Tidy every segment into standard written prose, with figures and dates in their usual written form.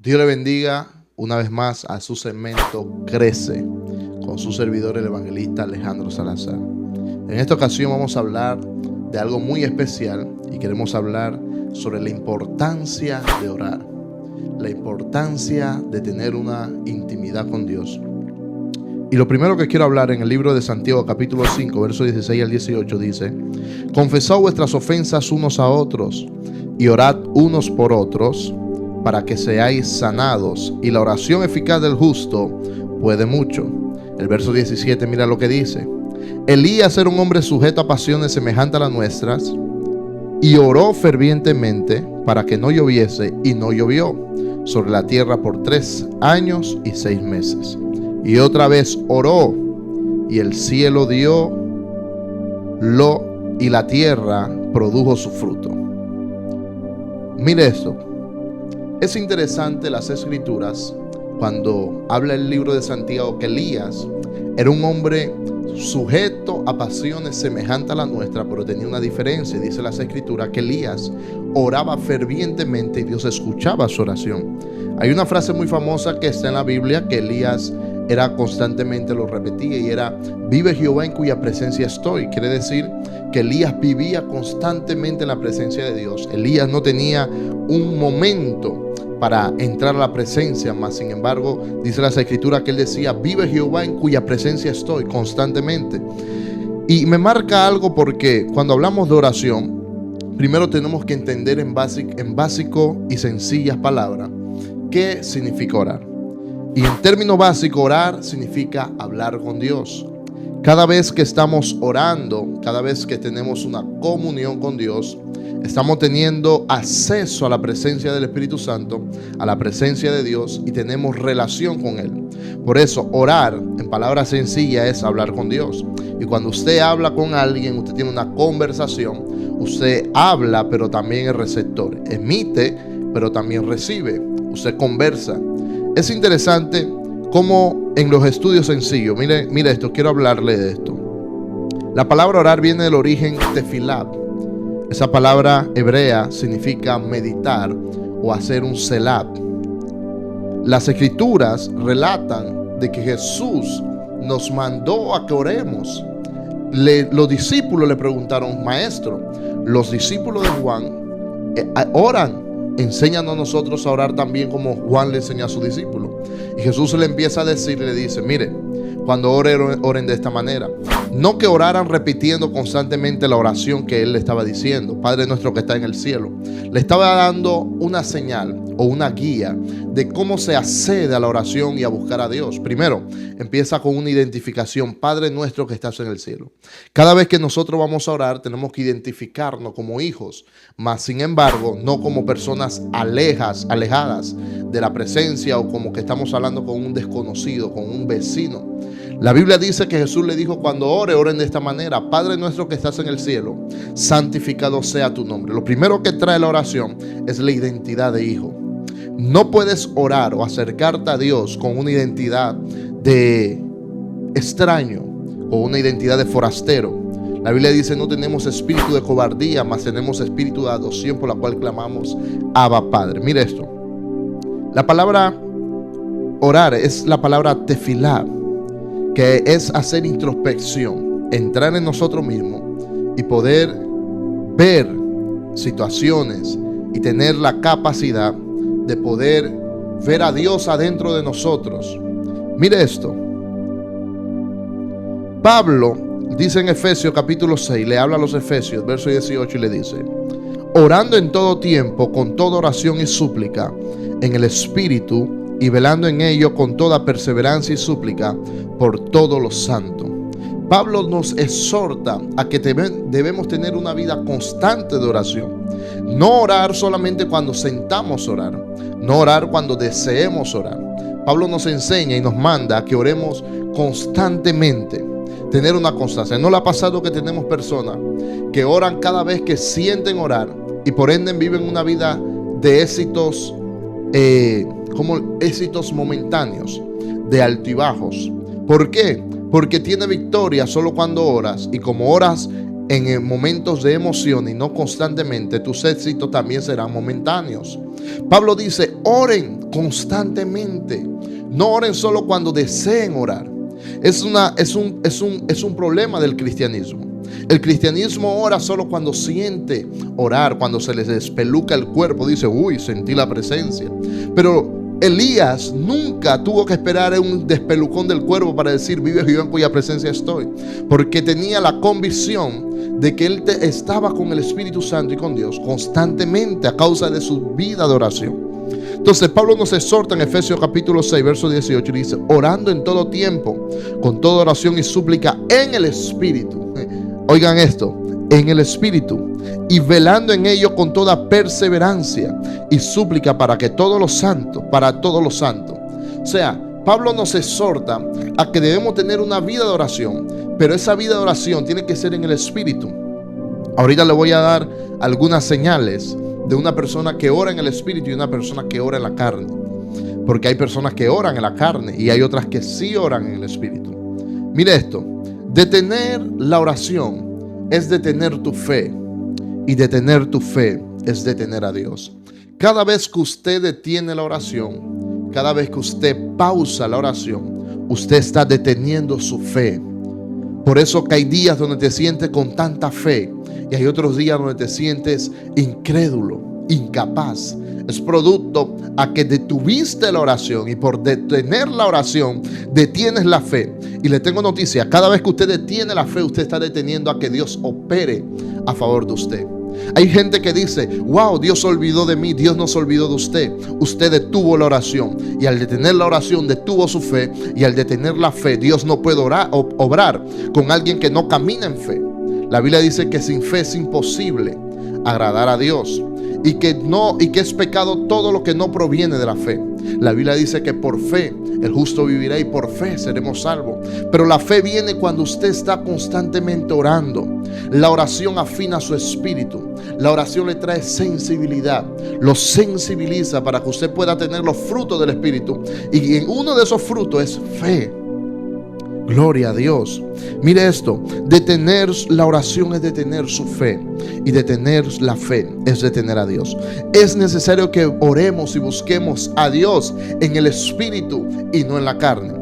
Dios le bendiga una vez más a su segmento Crece con su servidor el evangelista Alejandro Salazar. En esta ocasión vamos a hablar de algo muy especial y queremos hablar sobre la importancia de orar, la importancia de tener una intimidad con Dios. Y lo primero que quiero hablar en el libro de Santiago capítulo 5 versos 16 al 18 dice: confesad vuestras ofensas unos a otros y orad unos por otros para que seáis sanados, y la oración eficaz del justo puede mucho. El verso 17, mira lo que dice: Elías era un hombre sujeto a pasiones semejantes a las nuestras, y oró fervientemente para que no lloviese, y no llovió sobre la tierra por 3 años y 6 meses. Y otra vez oró, y el cielo dio y la tierra produjo su fruto. Mire esto. Es interesante las escrituras cuando habla el libro de Santiago que Elías era un hombre sujeto a pasiones semejantes a la nuestra, pero tenía una diferencia. Dice las escrituras que Elías oraba fervientemente y Dios escuchaba su oración. Hay una frase muy famosa que está en la Biblia que Elías era constantemente, lo repetía, y era: vive Jehová en cuya presencia estoy. Quiere decir que Elías vivía constantemente en la presencia de Dios. Elías no tenía un momento para entrar a la presencia, mas sin embargo dice las escrituras que él decía: vive Jehová en cuya presencia estoy, constantemente. Y me marca algo, porque cuando hablamos de oración, primero tenemos que entender en básico y sencillas palabras qué significa orar. Y en términos básicos, orar significa hablar con Dios. Cada vez que estamos orando, cada vez que tenemos una comunión con Dios, estamos teniendo acceso a la presencia del Espíritu Santo, a la presencia de Dios, y tenemos relación con Él. Por eso, orar, en palabras sencillas, es hablar con Dios. Y cuando usted habla con alguien, usted tiene una conversación, usted habla, pero también es receptor. Emite, pero también recibe. Usted conversa. Es interesante cómo en los estudios sencillos, mire esto, quiero hablarle de esto. La palabra orar viene del origen tefilá. Esa palabra hebrea significa meditar o hacer un selah. Las escrituras relatan de que Jesús nos mandó a que oremos. Los discípulos le preguntaron: maestro, los discípulos de Juan oran. Enséñanos a nosotros a orar también como Juan le enseñó a sus discípulos. Y Jesús le empieza a decir, le dice: mire, cuando oren de esta manera. No que oraran repitiendo constantemente la oración que él le estaba diciendo: Padre nuestro que está en el cielo. Le estaba dando una señal o una guía de cómo se accede a la oración y a buscar a Dios. Primero, empieza con una identificación: Padre nuestro que estás en el cielo. Cada vez que nosotros vamos a orar, tenemos que identificarnos como hijos, mas sin embargo, no como personas alejadas de la presencia, o como que estamos hablando con un desconocido, con un vecino. La Biblia dice que Jesús le dijo: cuando oren de esta manera: Padre nuestro que estás en el cielo, santificado sea tu nombre. Lo primero que trae la oración es la identidad de hijo. No puedes orar o acercarte a Dios con una identidad de extraño o una identidad de forastero. La Biblia dice: no tenemos espíritu de cobardía, mas tenemos espíritu de adopción, por la cual clamamos: Abba Padre. Mire esto. La palabra orar es la palabra tefilá, que es hacer introspección, entrar en nosotros mismos y poder ver situaciones y tener la capacidad de poder ver a Dios adentro de nosotros. Mire esto. Pablo dice en Efesios capítulo 6, le habla a los Efesios, verso 18, y le dice: orando en todo tiempo, con toda oración y súplica, en el Espíritu, y velando en ello con toda perseverancia y súplica por todos los santos. Pablo nos exhorta a que debemos tener una vida constante de oración. No orar solamente cuando sentamos a orar, no orar cuando deseemos orar. Pablo nos enseña y nos manda a que oremos constantemente, tener una constancia. ¿No le ha pasado que tenemos personas que oran cada vez que sienten orar y por ende viven una vida de éxitos, como éxitos momentáneos, de altibajos? ¿Por qué? Porque tiene victoria solo cuando oras, y como oras en momentos de emoción y no constantemente, tus éxitos también serán momentáneos. Pablo dice: oren constantemente. No oren solo cuando deseen orar. Es un problema del cristianismo. El cristianismo ora solo cuando siente orar, cuando se les despeluca el cuerpo, dice, uy, sentí la presencia. Pero Elías nunca tuvo que esperar un despelucón del cuerpo para decir, vive Jehová en cuya presencia estoy, porque tenía la convicción de que él estaba con el Espíritu Santo y con Dios constantemente a causa de su vida de oración. Entonces Pablo nos exhorta en Efesios capítulo 6 verso 18 y dice, orando en todo tiempo con toda oración y súplica en el Espíritu. Oigan esto, en el Espíritu, y velando en ello con toda perseverancia y súplica para todos los santos. O sea, Pablo nos exhorta a que debemos tener una vida de oración, pero esa vida de oración tiene que ser en el Espíritu. Ahorita le voy a dar algunas señales de una persona que ora en el Espíritu y una persona que ora en la carne, porque hay personas que oran en la carne y hay otras que sí oran en el Espíritu. Mire esto, detener la oración es detener tu fe, y detener tu fe es detener a Dios. Cada vez que usted detiene la oración, cada vez que usted pausa la oración, usted está deteniendo su fe. Por eso que hay días donde te sientes con tanta fe y hay otros días donde te sientes incrédulo, incapaz. Es producto a que detuviste la oración, y por detener la oración detienes la fe. Y le tengo noticia, cada vez que usted detiene la fe, usted está deteniendo a que Dios opere a favor de usted. Hay gente que dice, wow, Dios se olvidó de mí. Dios no se olvidó de usted. Usted detuvo la oración, y al detener la oración detuvo su fe, y al detener la fe Dios no puede obrar con alguien que no camina en fe. La Biblia dice que sin fe es imposible agradar a Dios, y que es pecado todo lo que no proviene de la fe. La Biblia dice que por fe el justo vivirá y por fe seremos salvos. Pero la fe viene cuando usted está constantemente orando. La oración afina su espíritu. La oración le trae sensibilidad, lo sensibiliza para que usted pueda tener los frutos del Espíritu. Y en uno de esos frutos es fe. Gloria a Dios. Mire esto, detener la oración es detener su fe, y detener la fe es detener a Dios. Es necesario que oremos y busquemos a Dios en el Espíritu y no en la carne.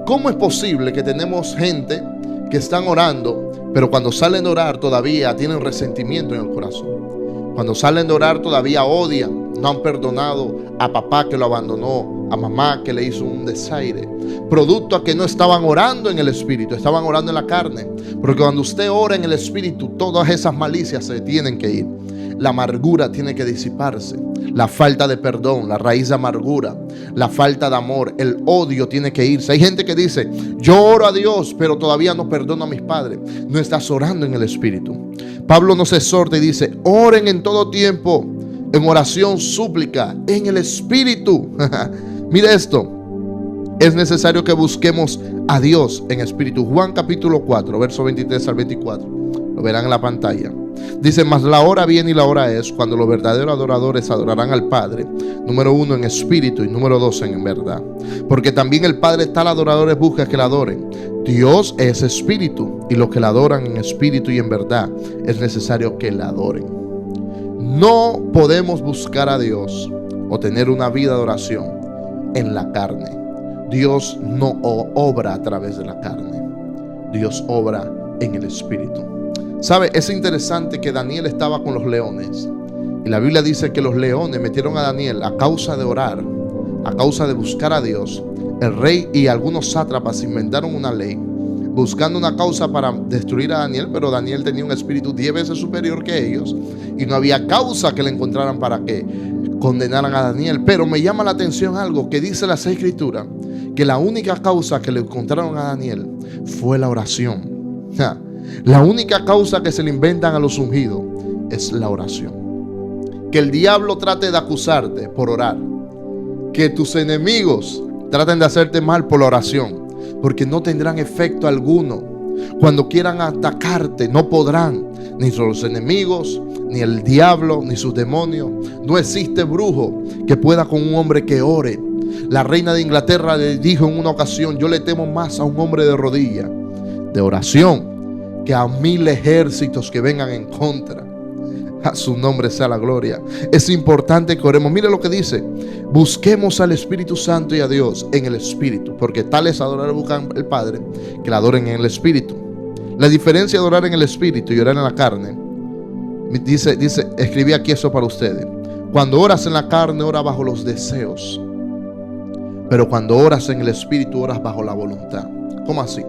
¿Cómo es posible que tenemos gente que están orando, pero cuando salen de orar todavía tienen resentimiento en el corazón? Cuando salen de orar todavía odian, no han perdonado a papá que lo abandonó, a mamá que le hizo un desaire, producto a que no estaban orando en el Espíritu, estaban orando en la carne. Porque cuando usted ora en el Espíritu, todas esas malicias se tienen que ir. La amargura tiene que disiparse, la falta de perdón, la raíz de amargura, la falta de amor, el odio tiene que irse. Hay gente que dice, yo oro a Dios, pero todavía no perdono a mis padres. No estás orando en el Espíritu. Pablo nos exhorta y dice, oren en todo tiempo, en oración, súplica, en el Espíritu. Mire esto, es necesario que busquemos a Dios en espíritu. Juan capítulo 4, verso 23 al 24. Lo verán en la pantalla. Dice, mas la hora viene y la hora es cuando los verdaderos adoradores adorarán al Padre, número 1 en espíritu y número 2 en verdad. Porque también el Padre tal adoradores busca que la adoren. Dios es espíritu, y los que la adoran en espíritu y en verdad es necesario que la adoren. No podemos buscar a Dios o tener una vida de oración en la carne. Dios no obra a través de la carne. Dios obra en el Espíritu. ¿Sabe? Es interesante que Daniel estaba con los leones. Y la Biblia dice que los leones metieron a Daniel a causa de orar, a causa de buscar a Dios. El rey y algunos sátrapas inventaron una ley buscando una causa para destruir a Daniel, pero Daniel tenía un espíritu 10 veces superior que ellos y no había causa que le encontraran para que condenaran a Daniel. Pero me llama la atención algo que dice la Escritura, que la única causa que le encontraron a Daniel fue la oración. La única causa que se le inventan a los ungidos es la oración. Que el diablo trate de acusarte por orar, que tus enemigos traten de hacerte mal por la oración, porque no tendrán efecto alguno. Cuando quieran atacarte no podrán, ni los enemigos, ni el diablo, ni sus demonios. No existe brujo que pueda con un hombre que ore. La reina de Inglaterra le dijo en una ocasión, yo le temo más a un hombre de rodilla, de oración, que a 1000 ejércitos que vengan en contra. A su nombre sea la gloria. Es importante que oremos. Mire lo que dice: busquemos al Espíritu Santo y a Dios en el Espíritu, porque tales adorar buscan el Padre, que la adoren en el Espíritu. La diferencia de orar en el Espíritu y orar en la carne, escribí aquí eso para ustedes. Cuando oras en la carne, oras bajo los deseos, pero cuando oras en el Espíritu, oras bajo la voluntad. ¿Cómo así?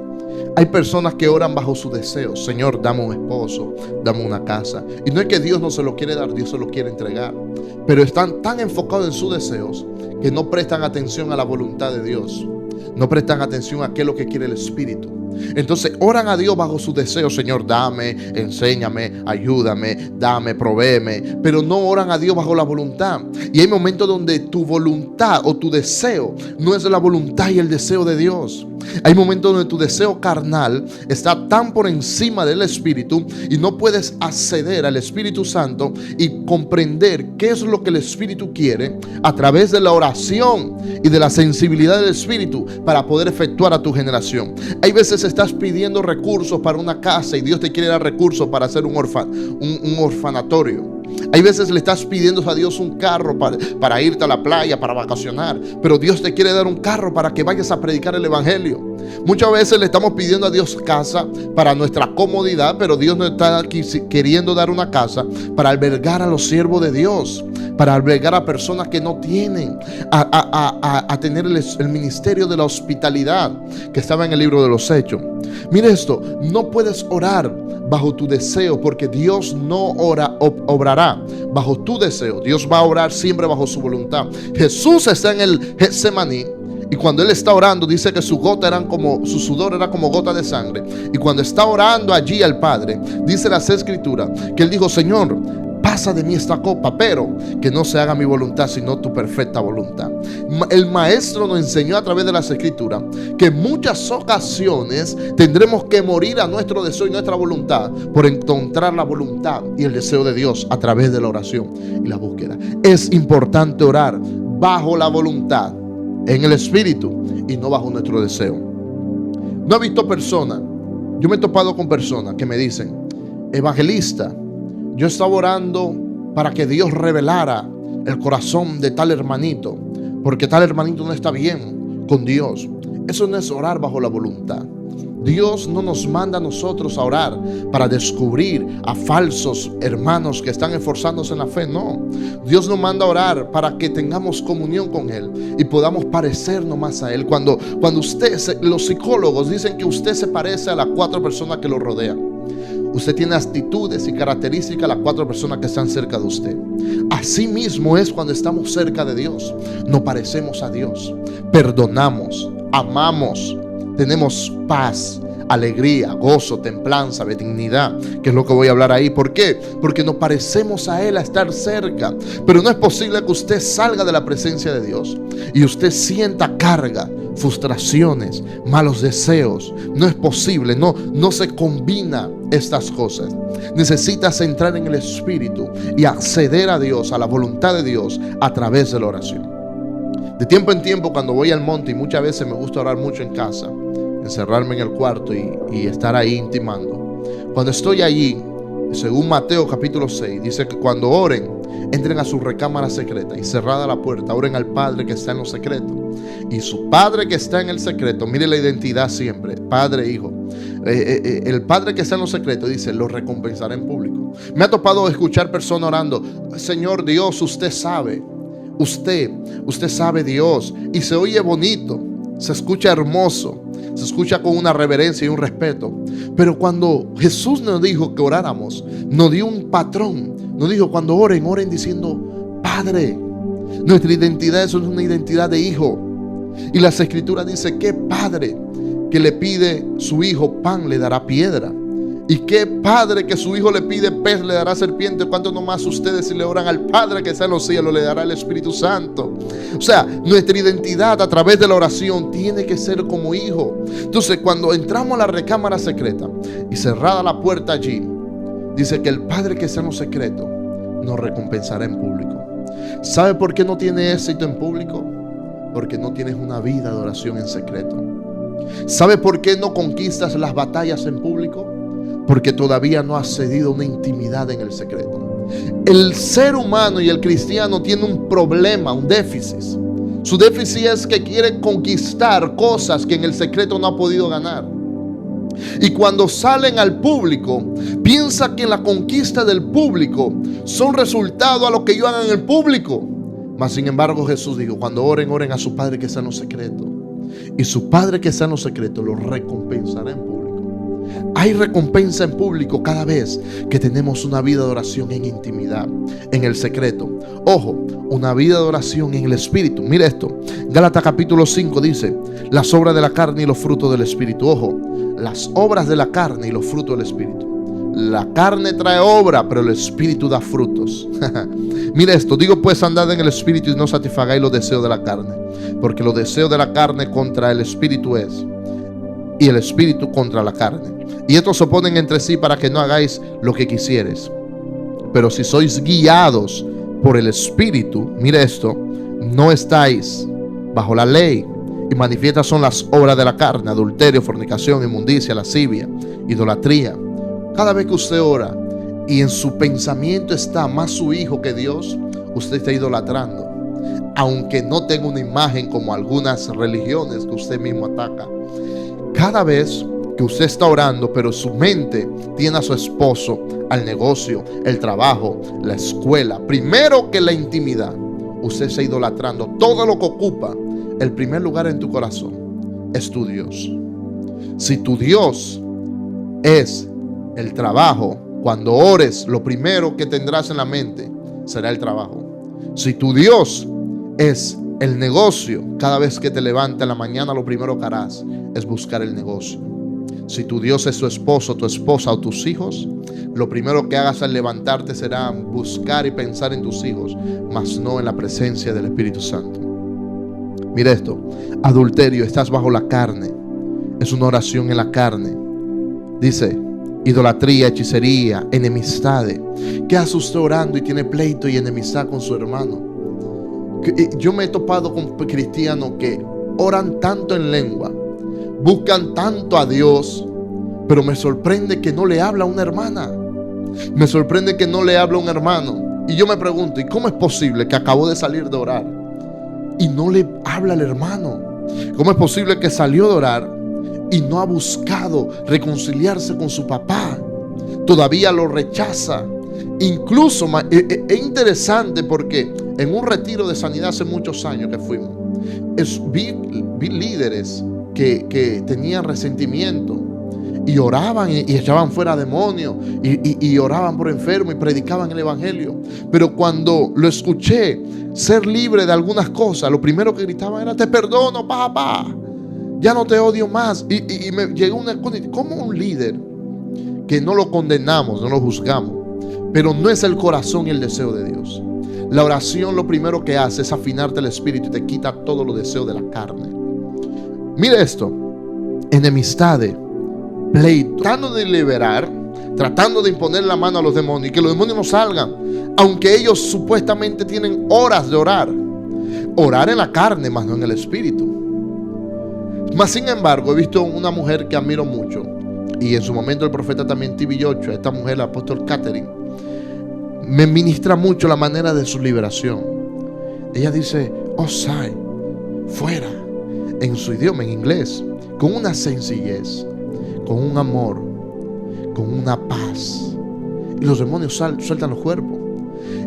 Hay personas que oran bajo sus deseos. Señor, dame un esposo, dame una casa. Y no es que Dios no se lo quiere dar, Dios se lo quiere entregar. Pero están tan enfocados en sus deseos que no prestan atención a la voluntad de Dios. No prestan atención a qué es lo que quiere el Espíritu. Entonces oran a Dios bajo sus deseos. Señor, dame, enséñame, ayúdame, dame, provéeme. Pero no oran a Dios bajo la voluntad. Y hay momentos donde tu voluntad o tu deseo no es la voluntad y el deseo de Dios. Hay momentos donde tu deseo carnal está tan por encima del Espíritu y no puedes acceder al Espíritu Santo y comprender qué es lo que el Espíritu quiere a través de la oración y de la sensibilidad del Espíritu para poder efectuar a tu generación. Hay veces estás pidiendo recursos para una casa y Dios te quiere dar recursos para hacer un orfanatorio. Hay veces le estás pidiendo a Dios un carro para irte a la playa, para vacacionar, pero Dios te quiere dar un carro para que vayas a predicar el Evangelio. Muchas veces le estamos pidiendo a Dios casa para nuestra comodidad, pero Dios nos está aquí queriendo dar una casa para albergar a los siervos de Dios, para albergar a personas que no tienen, a tener el ministerio de la hospitalidad que estaba en el libro de los Hechos. Mire esto: no puedes orar bajo tu deseo, porque Dios no obrará bajo tu deseo. Dios va a obrar siempre bajo su voluntad. Jesús está en el Getsemaní, y cuando él está orando, dice que su sudor era como gota de sangre. Y cuando está orando allí al Padre, dice las Escrituras que él dijo: Señor, pasa de mí esta copa, pero que no se haga mi voluntad sino tu perfecta voluntad. El Maestro nos enseñó a través de las Escrituras que en muchas ocasiones tendremos que morir a nuestro deseo y nuestra voluntad por encontrar la voluntad y el deseo de Dios a través de la oración y la búsqueda. Es importante orar bajo la voluntad, en el Espíritu, y no bajo nuestro deseo. No he visto personas, yo me he topado con personas que me dicen: evangelista, yo estaba orando para que Dios revelara el corazón de tal hermanito, porque tal hermanito no está bien con Dios. Eso no es orar bajo la voluntad. Dios no nos manda a nosotros a orar para descubrir a falsos hermanos que están esforzándose en la fe. No, Dios nos manda a orar para que tengamos comunión con Él y podamos parecernos más a Él. Cuando los psicólogos dicen que usted se parece a las 4 personas que lo rodean. Usted tiene actitudes y características de las 4 personas que están cerca de usted. Así mismo es cuando estamos cerca de Dios. Nos parecemos a Dios, perdonamos, amamos, tenemos paz, alegría, gozo, templanza, benignidad, que es lo que voy a hablar ahí. ¿Por qué? Porque nos parecemos a Él, a estar cerca. Pero no es posible que usted salga de la presencia de Dios y usted sienta carga, frustraciones, malos deseos. No es posible, no se combina estas cosas. Necesitas entrar en el Espíritu y acceder a Dios, a la voluntad de Dios, a través de la oración. De tiempo en tiempo, cuando voy al monte, y muchas veces me gusta orar mucho en casa, encerrarme en el cuarto y estar ahí intimando. Cuando estoy allí, según Mateo capítulo 6, dice que cuando oren, entren a su recámara secreta y cerrada la puerta, oren al Padre que está en lo secreto. Y su Padre que está en el secreto, mire la identidad siempre, Padre, Hijo. El Padre que está en lo secreto, dice, lo recompensará en público. Me ha topado escuchar personas orando: Señor Dios, usted sabe. Usted sabe, Dios, y se oye bonito, se escucha hermoso, se escucha con una reverencia y un respeto. Pero cuando Jesús nos dijo que oráramos, nos dio un patrón. Nos dijo: cuando oren diciendo Padre. Nuestra identidad es una identidad de hijo. Y las Escrituras dicen: ¿qué padre que le pide su hijo pan le dará piedra? ¿Y qué padre que su hijo le pide pez le dará serpiente? ¿Cuánto nomás ustedes, si le oran al Padre que está en los cielos, le dará el Espíritu Santo? O sea, nuestra identidad a través de la oración tiene que ser como hijo. Entonces, cuando entramos a la recámara secreta y cerrada la puerta allí, dice que el Padre que está en lo secreto nos recompensará en público. ¿Sabe por qué no tiene éxito en público? Porque no tienes una vida de oración en secreto. ¿Sabe por qué no conquistas las batallas en público? Porque todavía no has cedido una intimidad en el secreto. El ser humano y el cristiano tiene un problema, un déficit. Su déficit es que quiere conquistar cosas que en el secreto no ha podido ganar. Y cuando salen al público, piensa que la conquista del público son resultado a lo que yo haga en el público. Mas sin embargo Jesús dijo, cuando oren, oren a su Padre que está en los secretos. Y su Padre que está en los secretos lo recompensará en público. Hay recompensa en público cada vez que tenemos una vida de oración en intimidad, en el secreto. Ojo, una vida de oración en el Espíritu. Mira esto, Gálatas capítulo 5 dice, las obras de la carne y los frutos del Espíritu. Ojo, las obras de la carne y los frutos del Espíritu. La carne trae obra, pero el Espíritu da frutos. Mira esto, digo pues, andad en el Espíritu y no satisfagáis los deseos de la carne, porque los deseos de la carne contra el Espíritu es, y el Espíritu contra la carne. Y estos se oponen entre sí para que no hagáis lo que quisieres. Pero si sois guiados por el Espíritu, mire esto, no estáis bajo la ley. Y manifiestas son las obras de la carne: adulterio, fornicación, inmundicia, lascivia, idolatría. Cada vez que usted ora y en su pensamiento está más su hijo que Dios, usted está idolatrando. Aunque no tenga una imagen como algunas religiones que usted mismo ataca. Cada vez que usted está orando, pero su mente tiene a su esposo, al negocio, el trabajo, la escuela, primero que la intimidad, usted está idolatrando. Todo lo que ocupa el primer lugar en tu corazón es tu Dios. Si tu Dios es el trabajo, cuando ores, lo primero que tendrás en la mente será el trabajo. Si tu Dios es el negocio, cada vez que te levantes en la mañana, lo primero que harás es buscar el negocio. Si tu Dios es tu esposo, tu esposa o tus hijos, lo primero que hagas al levantarte será buscar y pensar en tus hijos, mas no en la presencia del Espíritu Santo. Mira esto, adulterio, estás bajo la carne, es una oración en la carne. Dice, idolatría, hechicería, enemistades. ¿Qué hace usted orando y tiene pleito y enemistad con su hermano? Yo me he topado con cristianos que oran tanto en lengua, buscan tanto a Dios, pero me sorprende que no le habla a una hermana. Me sorprende que no le habla a un hermano. Y yo me pregunto, ¿y cómo es posible que acabó de salir de orar y no le habla al hermano? ¿Cómo es posible que salió de orar y no ha buscado reconciliarse con su papá? Todavía lo rechaza. Incluso es interesante porque en un retiro de sanidad hace muchos años que fuimos, vi líderes que tenían resentimiento y oraban y echaban fuera demonios y oraban por enfermos y predicaban el evangelio. Pero cuando lo escuché ser libre de algunas cosas, lo primero que gritaban era: te perdono, papá, ya no te odio más. Y me llegó una cosa: ¿cómo un líder que no lo condenamos, no lo juzgamos, pero no es el corazón y el deseo de Dios? La oración lo primero que hace es afinarte el espíritu y te quita todos los deseos de la carne. Mire esto: enemistades, pleito, tratando de liberar, tratando de imponer la mano a los demonios y que los demonios no salgan, aunque ellos supuestamente tienen horas de orar. Orar en la carne, más no en el espíritu. Mas sin embargo, he visto una mujer que admiro mucho, y en su momento el profeta también T.B. Joshua, esta mujer, el apóstol Catherine, me ministra mucho la manera de su liberación. Ella dice: Osai, fuera, en su idioma, en inglés, con una sencillez, con un amor, con una paz, y los demonios sueltan los cuerpos.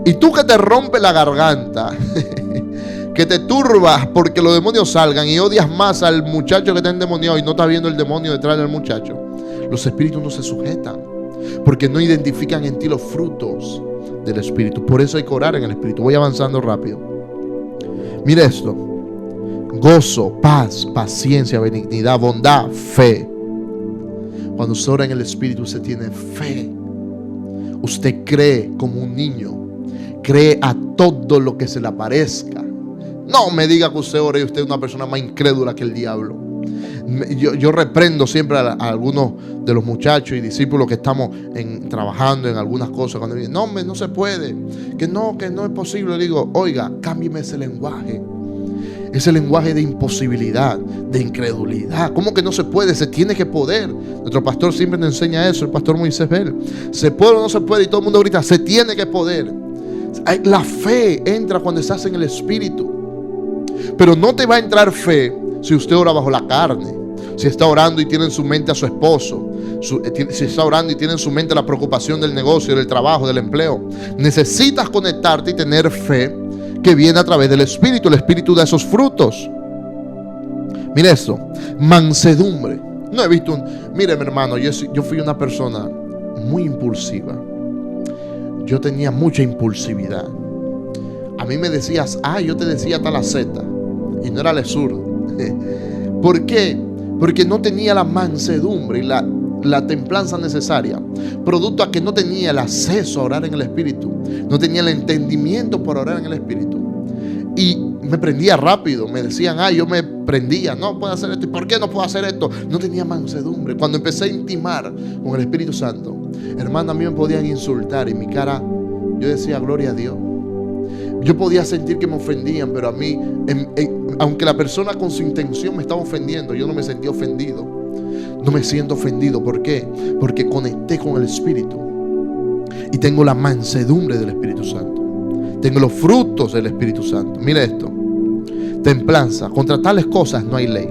Y tú que te rompes la garganta que te turbas porque los demonios salgan y odias más al muchacho que está endemoniado y no estás viendo el demonio detrás del muchacho, los espíritus no se sujetan porque no identifican en ti los frutos del espíritu. Por eso hay que orar en el espíritu. Voy avanzando rápido. Mire esto: gozo, paz, paciencia, benignidad, bondad, fe. Cuando usted ora en el espíritu, usted tiene fe. Usted cree como un niño, cree a todo lo que se le aparezca. No me diga que usted ora y usted es una persona más incrédula que el diablo. Yo reprendo siempre a algunos de los muchachos y discípulos que estamos trabajando en algunas cosas. Cuando me dicen: no se puede, que no es posible. Le digo: oiga, cámbieme ese lenguaje. Ese lenguaje de imposibilidad, de incredulidad. ¿Cómo que no se puede? Se tiene que poder. Nuestro pastor siempre nos enseña eso, el pastor Moisés Bell. ¿Se puede o no se puede? Y todo el mundo grita, se tiene que poder. La fe entra cuando estás en el Espíritu. Pero no te va a entrar fe si usted ora bajo la carne. Si está orando y tiene en su mente a su esposo. Si está orando y tiene en su mente la preocupación del negocio, del trabajo, del empleo. Necesitas conectarte y tener fe que viene a través del Espíritu. El Espíritu da esos frutos. Mire esto, mansedumbre. No he visto mire mi hermano, yo fui una persona muy impulsiva. Yo tenía mucha impulsividad. A mí me decías A, yo te decía tal la Z. Y no era el zurdo. ¿Por qué? Porque no tenía la mansedumbre y la templanza necesaria, producto a que no tenía el acceso a orar en el Espíritu, no tenía el entendimiento por orar en el Espíritu, y me prendía rápido. Me decían, yo me prendía, no puedo hacer esto, ¿y por qué no puedo hacer esto? No tenía mansedumbre. Cuando empecé a intimar con el Espíritu Santo, hermano, a mí me podían insultar y mi cara, yo decía, gloria a Dios. Yo podía sentir que me ofendían, pero a mí, aunque la persona con su intención me estaba ofendiendo, yo no me sentía ofendido. No me siento ofendido. ¿Por qué? Porque conecté con el Espíritu y tengo la mansedumbre del Espíritu Santo. Tengo los frutos del Espíritu Santo. Mire esto: templanza. Contra tales cosas no hay ley.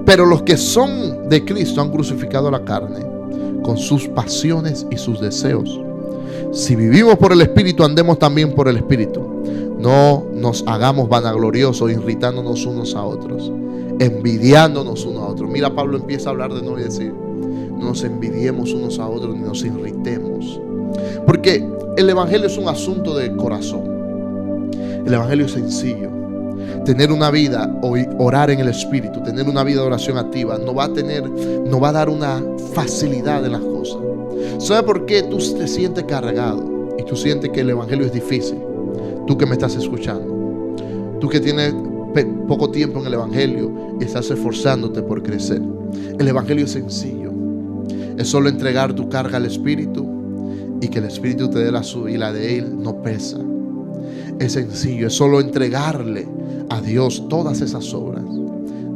Pero los que son de Cristo han crucificado la carne con sus pasiones y sus deseos. Si vivimos por el Espíritu, andemos también por el Espíritu. No nos hagamos vanagloriosos, irritándonos unos a otros, envidiándonos unos a otros. Mira, Pablo empieza a hablar de no decir, no nos envidiemos unos a otros ni nos irritemos. Porque el Evangelio es un asunto de corazón. El Evangelio es sencillo. Tener una vida, orar en el Espíritu, tener una vida de oración activa, no va a dar una facilidad en las cosas. ¿Sabe por qué tú te sientes cargado y tú sientes que el Evangelio es difícil? Tú que me estás escuchando, tú que tienes poco tiempo en el Evangelio y estás esforzándote por crecer. El Evangelio es sencillo. Es solo entregar tu carga al Espíritu y que el Espíritu te dé la suya, y la de Él no pesa. Es sencillo, es solo entregarle a Dios todas esas obras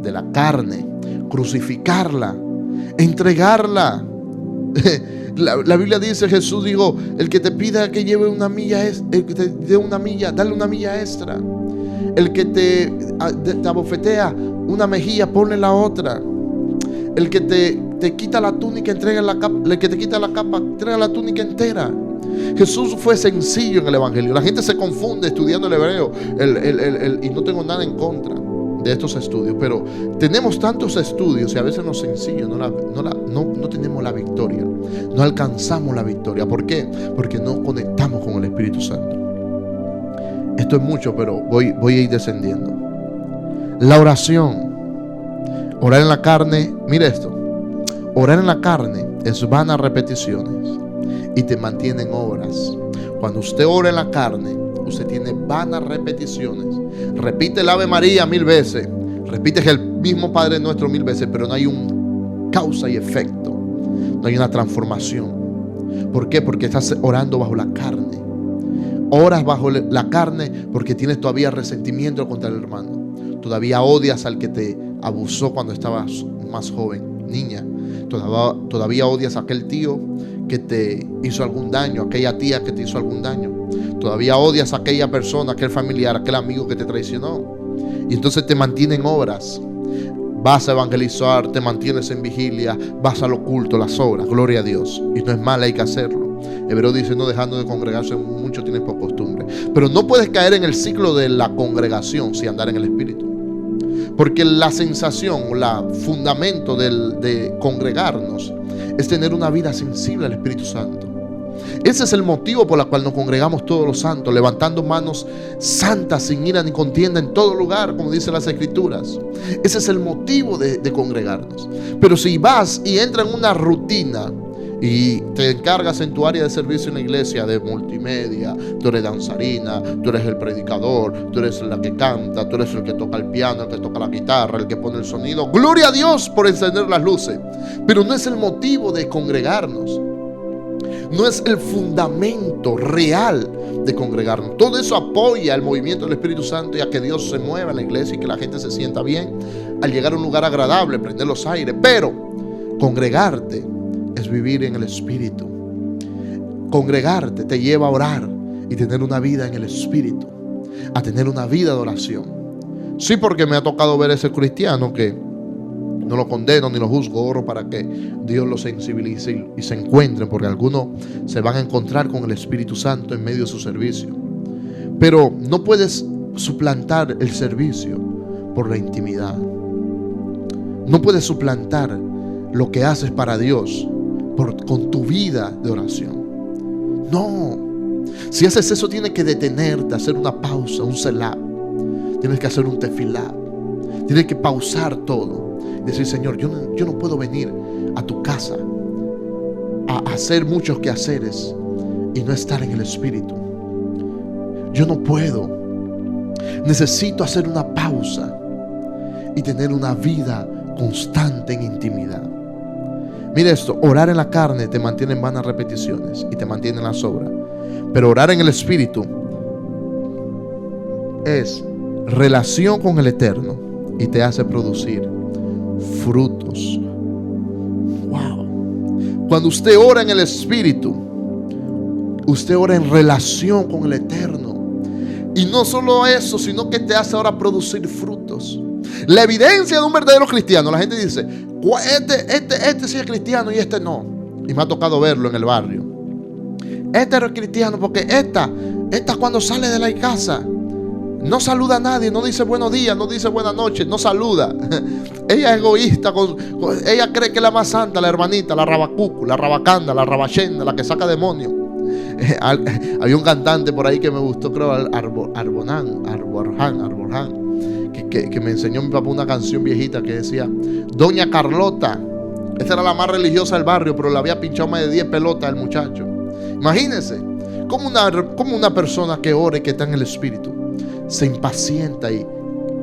de la carne, crucificarla, entregarla. La Biblia dice, Jesús dijo, el que te pida que lleve una milla, el que te dé una milla, dale una milla extra. El que te abofetea una mejilla, ponle la otra. El que te quita la túnica, entrega la capa. El que te quita la capa, entrega la túnica entera. Jesús fue sencillo en el Evangelio. La gente se confunde estudiando el hebreo, y no tengo nada en contra de estos estudios, pero tenemos tantos estudios y a veces lo sencillo no tenemos la victoria, no alcanzamos la victoria. ¿Por qué? Porque no conectamos con el Espíritu Santo. Esto es mucho, pero voy a ir descendiendo. La oración, orar en la carne, mire esto: orar en la carne es vanas repeticiones y te mantiene en obras. Cuando usted ora en la carne, usted tiene vanas repeticiones. Repite el Ave María 1000 veces, repite el mismo Padre Nuestro 1000 veces, pero no hay un causa y efecto, no hay una transformación. ¿Por qué? Porque estás orando bajo la carne. Oras bajo la carne porque tienes todavía resentimiento contra el hermano. Todavía odias al que te abusó cuando estabas más joven, niña. Todavía odias a aquel tío que te hizo algún daño, aquella tía que te hizo algún daño. Todavía odias a aquella persona, aquel familiar, aquel amigo que te traicionó. Y entonces te mantiene en obras. Vas a evangelizar, te mantienes en vigilia, vas al oculto, las obras, gloria a Dios. Y no es mal, hay que hacerlo. Hebreo dice, no dejando de congregarse mucho tienes por costumbre. Pero no puedes caer en el ciclo de la congregación sin andar en el Espíritu. Porque la sensación, el fundamento de congregarnos es tener una vida sensible al Espíritu Santo. Ese es el motivo por el cual nos congregamos todos los santos, levantando manos santas sin ira ni contienda en todo lugar, como dicen las Escrituras. Ese es el motivo de congregarnos. Pero si vas y entras en una rutina y te encargas en tu área de servicio en la iglesia de multimedia, tú eres danzarina, tú eres el predicador, tú eres la que canta, tú eres el que toca el piano, el que toca la guitarra, el que pone el sonido, gloria a Dios por encender las luces, pero no es el motivo de congregarnos. no es el fundamento real de congregarnos. Todo eso apoya el movimiento del Espíritu Santo y a que Dios se mueva en la iglesia y que la gente se sienta bien al llegar a un lugar agradable, prender los aires. Pero congregarte es vivir en el Espíritu. Congregarte te lleva a orar y tener una vida en el Espíritu, a tener una vida de oración. Sí, porque me ha tocado ver ese cristiano que no lo condeno ni lo juzgo, oro para que Dios lo sensibilice y se encuentren, porque algunos se van a encontrar con el Espíritu Santo en medio de su servicio. Pero no puedes suplantar el servicio por la intimidad. No puedes suplantar lo que haces para Dios con tu vida de oración. No. Si haces eso, tienes que detenerte, hacer una pausa, un selah. Tienes que hacer un tefilá. Tienes que pausar todo. Decir, Señor, yo no puedo venir a tu casa a hacer muchos quehaceres y no estar en el Espíritu. Yo no puedo. Necesito hacer una pausa y tener una vida constante en intimidad. Mira esto, orar en la carne te mantiene en vanas repeticiones y te mantiene en la sobra. Pero orar en el Espíritu es relación con el Eterno y te hace producir frutos. Wow. Cuando usted ora en el Espíritu, usted ora en relación con el Eterno. Y no solo eso, sino que te hace ahora producir frutos. La evidencia de un verdadero cristiano, la gente dice, este sí es cristiano y este no. Y me ha tocado verlo en el barrio. Este es cristiano porque esta cuando sale de la casa no saluda a nadie, no dice buenos días, no dice buenas noches, no saluda. Ella es egoísta, ella cree que es la más santa, la hermanita, la rabacucu, la rabacanda, la rabachenda, la que saca demonios. Había un cantante por ahí que me gustó, creo, Arborhan, que me enseñó mi papá una canción viejita que decía, Doña Carlota. Esta era la más religiosa del barrio, pero le había pinchado más de 10 pelotas al muchacho. Imagínense, como una persona que ora y que está en el Espíritu se impacienta y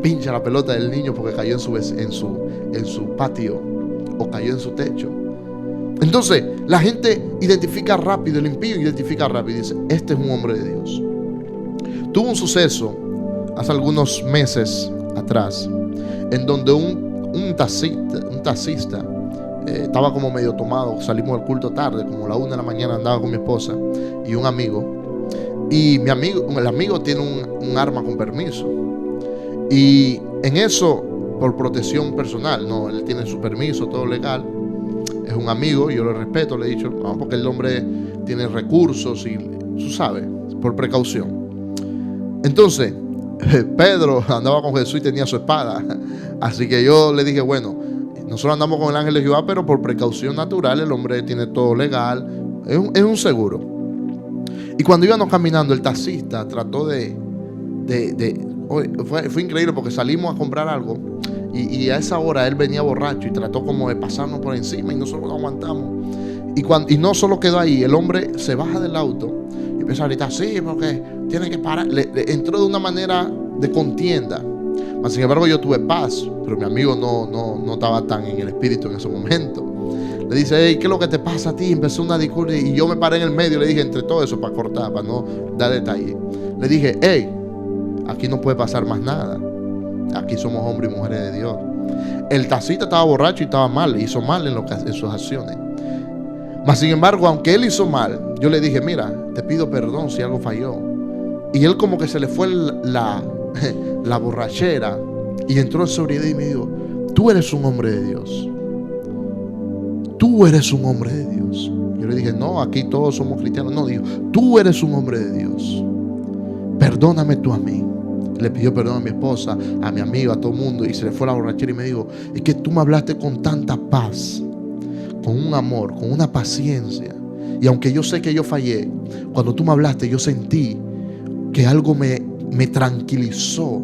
pincha la pelota del niño porque cayó en su patio o cayó en su techo. Entonces la gente identifica rápido, el impío identifica rápido y dice, este es un hombre de Dios. Tuvo un suceso hace algunos meses atrás en donde un taxista estaba como medio tomado. Salimos del culto tarde, como la 1 de la mañana, andaba con mi esposa y un amigo. Y el amigo tiene un arma con permiso. Y en eso, por protección personal, no, él tiene su permiso, todo legal. Es un amigo, yo lo respeto, le he dicho, no, porque el hombre tiene recursos y tú sabes, por precaución. Entonces, Pedro andaba con Jesús y tenía su espada. Así que yo le dije, bueno, nosotros andamos con el ángel de Jehová, pero por precaución natural, el hombre tiene todo legal, es un seguro. Y cuando íbamos caminando, el taxista trató fue increíble porque salimos a comprar algo y a esa hora él venía borracho y trató como de pasarnos por encima y nosotros lo aguantamos. Y no solo quedó ahí, el hombre se baja del auto y empieza a gritar, sí, porque tiene que parar. Le entró de una manera de contienda. Mas, sin embargo, yo tuve paz, pero mi amigo no estaba tan en el espíritu en ese momento. Le dice, hey, ¿qué es lo que te pasa a ti? Empezó una discordia y yo me paré en el medio y le dije, entre todo eso, para cortar, para no dar detalle. Le dije, hey, aquí no puede pasar más nada. Aquí somos hombres y mujeres de Dios. El taxista estaba borracho y estaba mal, hizo mal en sus acciones. Mas, sin embargo, aunque él hizo mal, yo le dije, mira, te pido perdón si algo falló. Y él como que se le fue la borrachera y entró en sobriedad y me dijo, tú eres un hombre de Dios. Tú eres un hombre de Dios. Yo le dije, no, aquí todos somos cristianos. No, dijo, tú eres un hombre de Dios. Perdóname tú a mí. Le pidió perdón a mi esposa, a mi amigo, a todo el mundo. Y se le fue la borrachera y me dijo, es que tú me hablaste con tanta paz, con un amor, con una paciencia. Y aunque yo sé que yo fallé, cuando tú me hablaste yo sentí que algo me tranquilizó.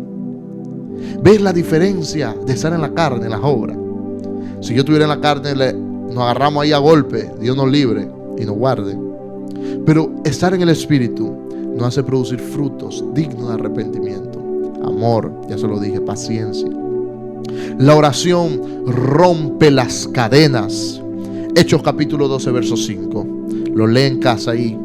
¿Ves la diferencia de estar en la carne, en las obras? Si yo estuviera en la carne, nos agarramos ahí a golpe, Dios nos libre y nos guarde. Pero estar en el Espíritu nos hace producir frutos dignos de arrepentimiento. Amor, ya se lo dije, paciencia. La oración rompe las cadenas. Hechos capítulo 12, verso 5. Lo lee en casa ahí.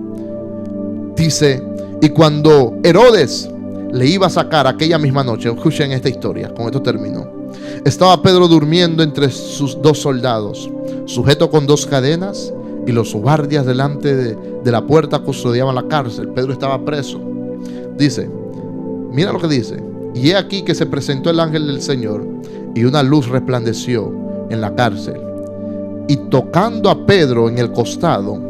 Dice, y cuando Herodes le iba a sacar aquella misma noche, escuchen esta historia, con esto termino. Estaba Pedro durmiendo entre sus 2 soldados, sujeto con 2 cadenas, y los guardias delante de la puerta custodiaban la cárcel. Pedro estaba preso. Dice, mira lo que dice. Y he aquí que se presentó el ángel del Señor, y una luz resplandeció en la cárcel. Y tocando a Pedro en el costado,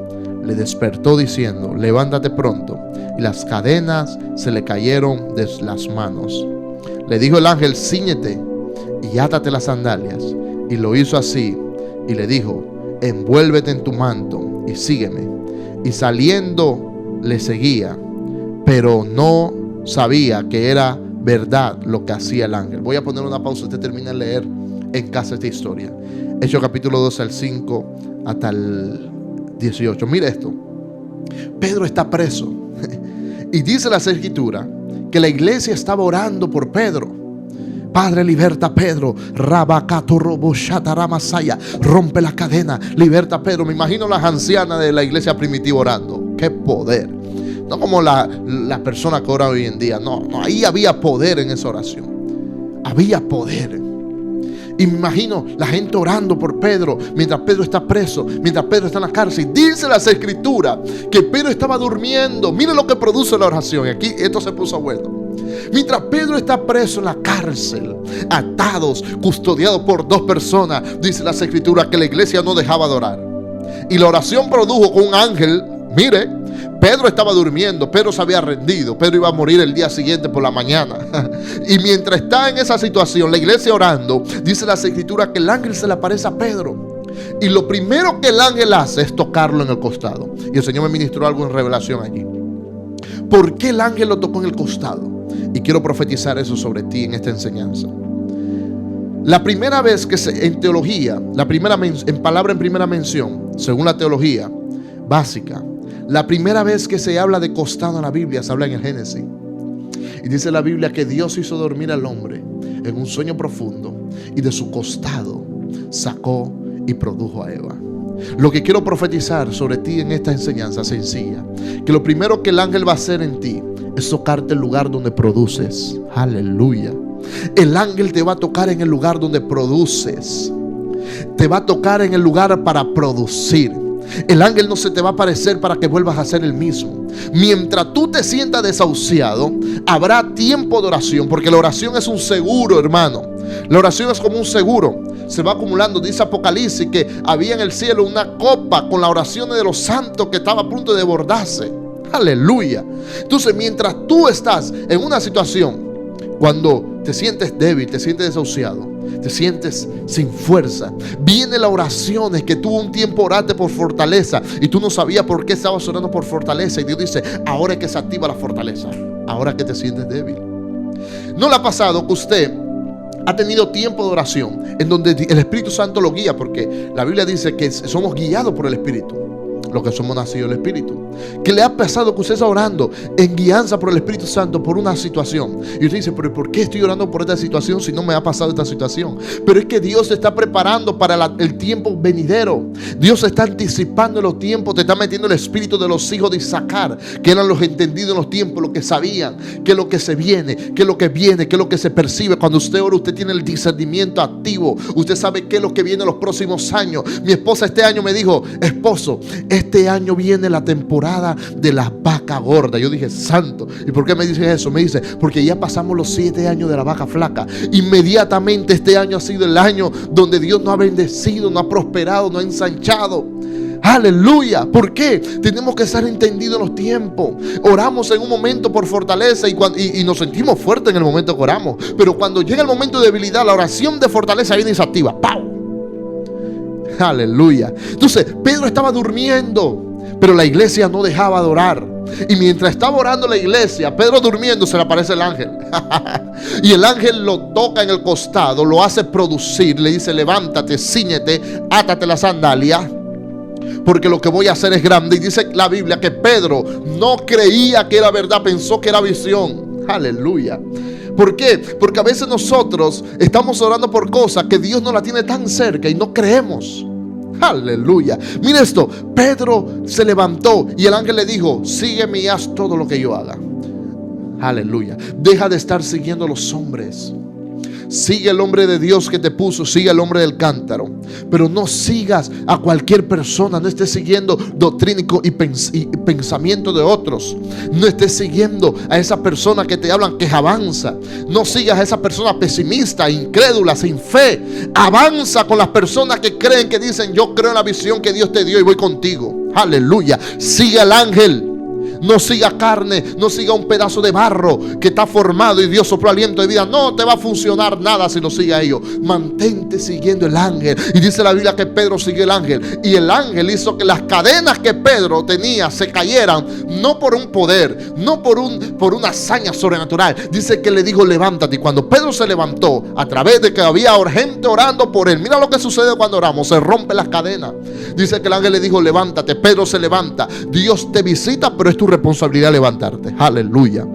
le despertó diciendo, levántate pronto. Y las cadenas se le cayeron de las manos. Le dijo el ángel, cíñete y átate las sandalias. Y lo hizo así. Y le dijo, envuélvete en tu manto y sígueme. Y saliendo le seguía, pero no sabía que era verdad lo que hacía el ángel. Voy a poner una pausa. Usted termina de leer en casa esta historia. Hechos capítulo 12 al 5 hasta el 18. Mire esto. Pedro está preso. Y dice la Escritura que la iglesia estaba orando por Pedro. Padre, liberta a Pedro. Rompe la cadena, liberta a Pedro. Me imagino las ancianas de la iglesia primitiva orando. ¡Qué poder! No como la persona que ora hoy en día. No, ahí había poder en esa oración. Había poder. Y me imagino la gente orando por Pedro mientras Pedro está preso, mientras Pedro está en la cárcel. Dice las Escrituras que Pedro estaba durmiendo. Mire lo que produce la oración. Y aquí esto se puso bueno. Mientras Pedro está preso en la cárcel, atados, custodiados por 2 personas, dice las Escrituras que la iglesia no dejaba de orar. Y la oración produjo con un ángel. Mire, Pedro estaba durmiendo, Pedro se había rendido, Pedro iba a morir el día siguiente por la mañana. Y mientras está en esa situación, la iglesia orando, dice las Escrituras que el ángel se le aparece a Pedro. Y lo primero que el ángel hace es tocarlo en el costado. Y el Señor me ministró algo en revelación allí. ¿Por qué el ángel lo tocó en el costado? Y quiero profetizar eso sobre ti en esta enseñanza. La primera vez que en teología, en palabra en primera mención, según la teología básica, la primera vez que se habla de costado en la Biblia se habla en el Génesis. Y dice la Biblia que Dios hizo dormir al hombre en un sueño profundo y de su costado sacó y produjo a Eva. Lo que quiero profetizar sobre ti en esta enseñanza sencilla, que lo primero que el ángel va a hacer en ti es tocarte el lugar donde produces. Aleluya. El ángel te va a tocar en el lugar donde produces. Te va a tocar en el lugar para producir. El ángel no se te va a aparecer para que vuelvas a ser el mismo. Mientras tú te sientas desahuciado, habrá tiempo de oración, porque la oración es un seguro, hermano. La oración es como un seguro. Se va acumulando. Dice Apocalipsis que había en el cielo una copa con las oraciones de los santos que estaba a punto de desbordarse. Aleluya. Entonces, mientras tú estás en una situación, cuando te sientes débil, te sientes desahuciado, te sientes sin fuerza, viene la oración. Es que tú un tiempo oraste por fortaleza y tú no sabías por qué estabas orando por fortaleza. Y Dios dice, ahora es que se activa la fortaleza. Ahora que te sientes débil. ¿No le ha pasado que usted ha tenido tiempo de oración en donde el Espíritu Santo lo guía? Porque la Biblia dice que somos guiados por el Espíritu, los que somos nacidos del Espíritu. ¿Qué le ha pasado que usted está orando en guianza por el Espíritu Santo por una situación? Y usted dice, pero ¿por qué estoy orando por esta situación si no me ha pasado esta situación? Pero es que Dios se está preparando para el tiempo venidero. Dios está anticipando los tiempos. Te está metiendo el espíritu de los hijos de Isaacar, que eran los entendidos en los tiempos, los que sabían qué es lo que se viene, qué es lo que viene, qué es lo que se percibe. Cuando usted ora, usted tiene el discernimiento activo. Usted sabe qué es lo que viene en los próximos años. Mi esposa este año me dijo, esposo, este año viene la temporada de las vacas gordas. Yo dije, santo. ¿Y por qué me dice eso? Me dice, porque ya pasamos los 7 años de la vaca flaca. Inmediatamente este año ha sido el año donde Dios nos ha bendecido, nos ha prosperado, nos ha ensanchado. Aleluya. ¿Por qué? Tenemos que estar entendidos en los tiempos. Oramos en un momento por fortaleza y nos sentimos fuertes en el momento que oramos. Pero cuando llega el momento de debilidad, la oración de fortaleza viene y se activa. ¡Pau! Aleluya. Entonces Pedro estaba durmiendo, pero la iglesia no dejaba de orar. Y mientras estaba orando la iglesia, Pedro durmiendo, se le aparece el ángel. Y el ángel lo toca en el costado, lo hace producir. Le dice, levántate, cíñete, átate la sandalia, porque lo que voy a hacer es grande. Y dice la Biblia que Pedro no creía que era verdad, pensó que era visión. Aleluya. ¿Por qué? Porque a veces nosotros estamos orando por cosas que Dios no la tiene tan cerca y no creemos. Aleluya. Mira esto, Pedro se levantó y el ángel le dijo: sígueme y haz todo lo que yo haga. Aleluya. Deja de estar siguiendo a los hombres. Sigue el hombre de Dios que te puso, sigue el hombre del cántaro. Pero no sigas a cualquier persona, no estés siguiendo doctrina y pensamiento de otros. No estés siguiendo a esa persona que te hablan que avanza. No sigas a esa persona pesimista, incrédula, sin fe. Avanza con las personas que creen, que dicen: yo creo en la visión que Dios te dio y voy contigo. Aleluya. Sigue al ángel. No siga carne, no siga un pedazo de barro que está formado y Dios sopló aliento de vida. No te va a funcionar nada si no sigue a ellos. Mantente siguiendo el ángel. Y dice la Biblia que Pedro siguió el ángel, y el ángel hizo que las cadenas que Pedro tenía se cayeran, no por un poder, no por una hazaña sobrenatural. Dice que le dijo: levántate. Y cuando Pedro se levantó, a través de que había gente orando por él, mira lo que sucede cuando oramos: se rompen las cadenas. Dice que el ángel le dijo: levántate. Pedro se levanta. Dios te visita, pero es tu responsabilidad levantarte. Aleluya.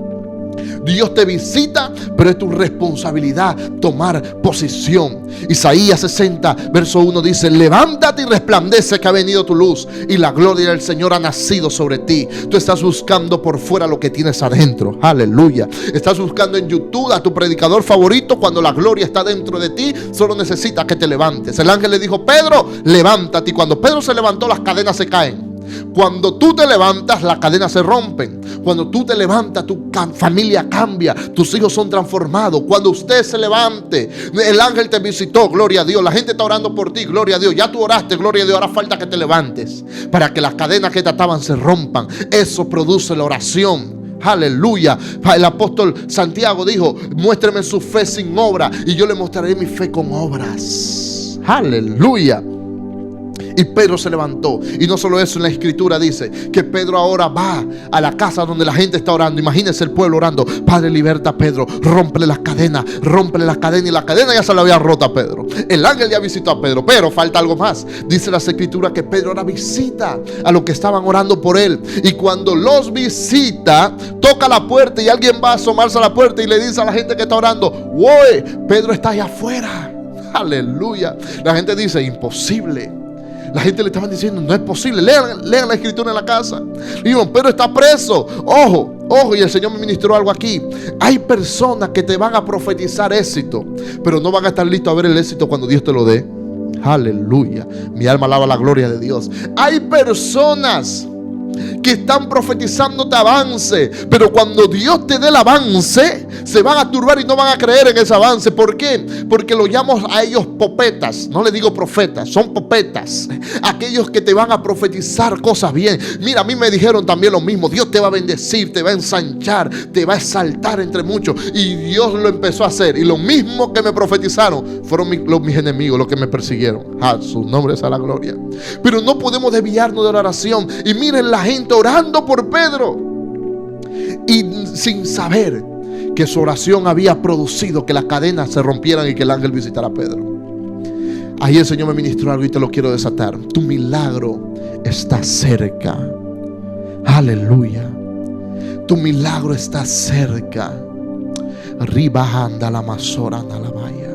Dios te visita, pero es tu responsabilidad tomar posición. Isaías 60 verso 1 dice: levántate y resplandece, que ha venido tu luz y la gloria del Señor ha nacido sobre ti. Tú estás buscando por fuera lo que tienes adentro. Aleluya. Estás buscando en YouTube a tu predicador favorito, cuando la gloria está dentro de ti. Solo necesitas que te levantes. El ángel le dijo: Pedro, levántate. Y cuando Pedro se levantó, las cadenas se caen. Cuando tú te levantas, las cadenas se rompen. Cuando tú te levantas, tu familia cambia, tus hijos son transformados. Cuando usted se levante, el ángel te visitó, gloria a Dios. La gente está orando por ti, gloria a Dios. Ya tú oraste, gloria a Dios. Ahora falta que te levantes para que las cadenas que te ataban se rompan. Eso produce la oración. Aleluya. El apóstol Santiago dijo: muéstreme su fe sin obra y yo le mostraré mi fe con obras. Aleluya. Y Pedro se levantó. Y no solo eso, en la escritura dice que Pedro ahora va a la casa donde la gente está orando. Imagínense el pueblo orando: Padre, liberta a Pedro, rómpele las cadenas, rómpele las cadenas. Y la cadena ya se la había roto a Pedro. El ángel ya visitó a Pedro, pero falta algo más. Dice la escritura que Pedro ahora visita a los que estaban orando por él. Y cuando los visita, toca la puerta y alguien va a asomarse a la puerta y le dice a la gente que está orando: ¡Woy! Pedro está allá afuera. Aleluya. La gente dice: imposible. La gente le estaban diciendo: no es posible. Lean la escritura en la casa. Digo: Pedro está preso. Ojo, y el Señor me ministró algo aquí. Hay personas que te van a profetizar éxito, pero no van a estar listos a ver el éxito cuando Dios te lo dé. Aleluya. Mi alma alaba la gloria de Dios. Hay personas que están profetizándote avance, pero cuando Dios te dé el avance, se van a turbar y no van a creer en ese avance. ¿Por qué? Porque lo llamo a ellos popetas. No le digo profetas, son popetas. Aquellos que te van a profetizar cosas bien. Mira, a mí me dijeron también lo mismo: Dios te va a bendecir, te va a ensanchar, te va a exaltar entre muchos. Y Dios lo empezó a hacer. Y lo mismo que me profetizaron fueron mis enemigos, los que me persiguieron. Su nombre es a la gloria. Pero no podemos desviarnos de la oración. Y miren la gente orando por Pedro, y sin saber que su oración había producido que las cadenas se rompieran y que el ángel visitara a Pedro. Ahí el Señor me ministró algo y te lo quiero desatar. Tu milagro está cerca. Aleluya. Tu milagro está cerca. Ribajanda la mazorana la vaya.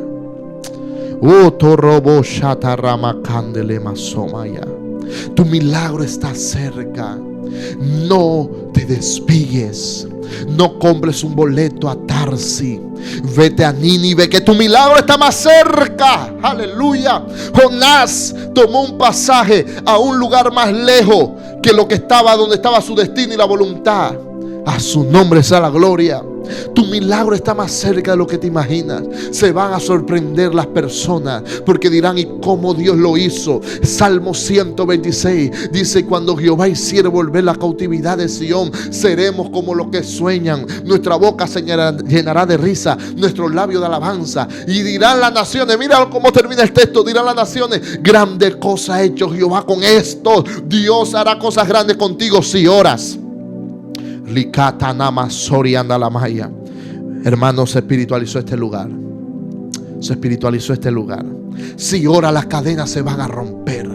Torobo shatarama candele masomaya. Tu milagro está cerca. No te despegues. No compres un boleto a Tarsi. Vete a Nínive, que tu milagro está más cerca. Aleluya. Jonás tomó un pasaje a un lugar más lejos que lo que estaba, donde estaba su destino y la voluntad. A su nombre sea la gloria. Tu milagro está más cerca de lo que te imaginas. Se van a sorprender las personas, porque dirán: ¿y cómo Dios lo hizo? Salmo 126 dice: cuando Jehová hiciere volver la cautividad de Sión, seremos como los que sueñan. Nuestra boca se llenará de risa, nuestros labios de alabanza. Y dirán las naciones, mira cómo termina el texto: dirán las naciones: grande cosa ha hecho Jehová con esto. Dios hará cosas grandes contigo si oras. Hermano, se espiritualizó este lugar. Se espiritualizó este lugar. Si ora, las cadenas se van a romper.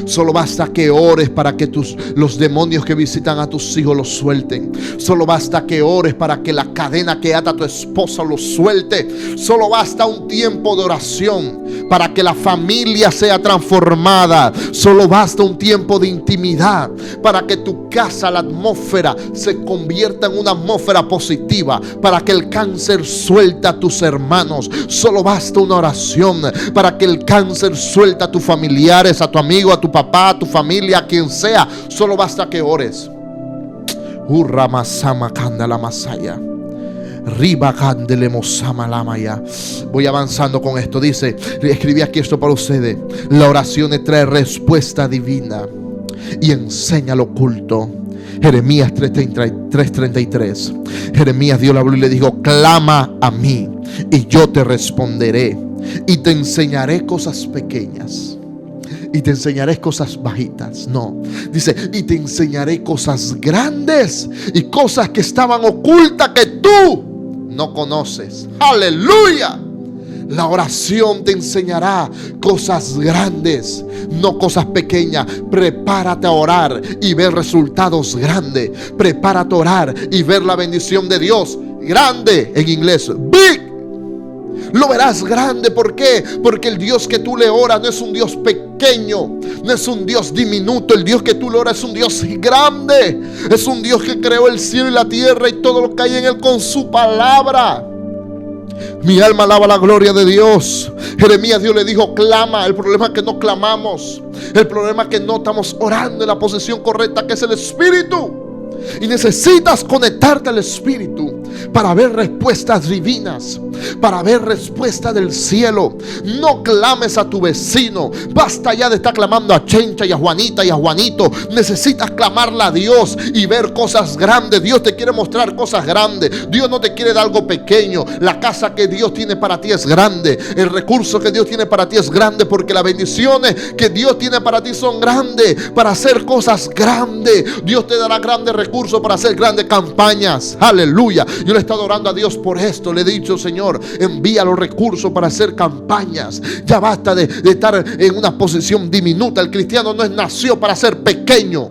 Solo basta que ores para que los demonios que visitan a tus hijos los suelten. Solo basta que ores para que la cadena que ata a tu esposa los suelte. Solo basta un tiempo de oración para que la familia sea transformada. Solo basta un tiempo de intimidad para que tu casa, la atmósfera, se convierta en una atmósfera positiva, para que el cáncer suelte a tus hermanos. Solo basta una oración para que el cáncer suelte a tus familiares, a tu amigo, a tu papá, a tu familia, a quien sea. Solo basta que ores. Voy avanzando con esto. Dice, escribí aquí esto para ustedes: la oración trae respuesta divina y enseña lo oculto. Jeremías 3:33. Jeremías dio la Biblia y le dijo: clama a mí y yo te responderé y te enseñaré cosas pequeñas y te enseñaré cosas bajitas. No, dice, y te enseñaré cosas grandes y cosas que estaban ocultas que tú no conoces. Aleluya. La oración te enseñará cosas grandes, no cosas pequeñas. Prepárate a orar y ver resultados grandes. Prepárate a orar y ver la bendición de Dios. Grande en inglés, big. Lo verás grande. ¿Por qué? Porque el Dios que tú le oras no es un Dios pequeño, no es un Dios diminuto. El Dios que tú le oras es un Dios grande. Es un Dios que creó el cielo y la tierra y todo lo que hay en él con su palabra. Mi alma alaba la gloria de Dios. Jeremías, Dios le dijo: clama. El problema es que no clamamos. El problema es que no estamos orando en la posición correcta, que es el Espíritu. Y necesitas conectarte al Espíritu para ver respuestas divinas, para ver respuestas del cielo. No clames a tu vecino. Basta ya de estar clamando a Chencha y a Juanita y a Juanito. Necesitas clamarle a Dios y ver cosas grandes. Dios te quiere mostrar cosas grandes. Dios no te quiere dar algo pequeño. La casa que Dios tiene para ti es grande. El recurso que Dios tiene para ti es grande, porque las bendiciones que Dios tiene para ti son grandes, para hacer cosas grandes. Dios te dará grandes recursos para hacer grandes campañas. Aleluya. Yo le he estado orando a Dios por esto. Le he dicho: Señor, envía los recursos para hacer campañas. Ya basta de estar en una posición diminuta. El cristiano no nació para ser pequeño.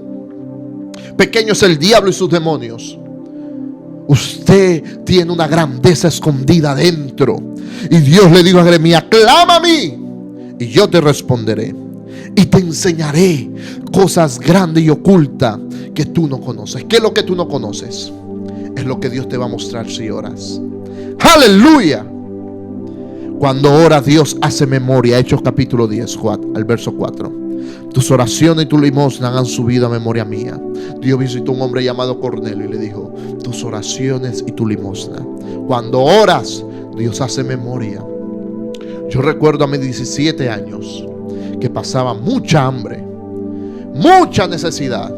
Pequeño es el diablo y sus demonios. Usted tiene una grandeza escondida dentro. Y Dios le dijo a Jeremías: clama a mí y yo te responderé y te enseñaré cosas grandes y ocultas que tú no conoces. ¿Qué es lo que tú no conoces? Es lo que Dios te va a mostrar si oras. ¡Aleluya! Cuando oras, Dios hace memoria. Hechos capítulo 10, al verso 4. Tus oraciones y tu limosna han subido a memoria mía. Dios visitó a un hombre llamado Cornelio y le dijo: tus oraciones y tu limosna. Cuando oras, Dios hace memoria. Yo recuerdo a mis 17 años que pasaba mucha hambre, mucha necesidad.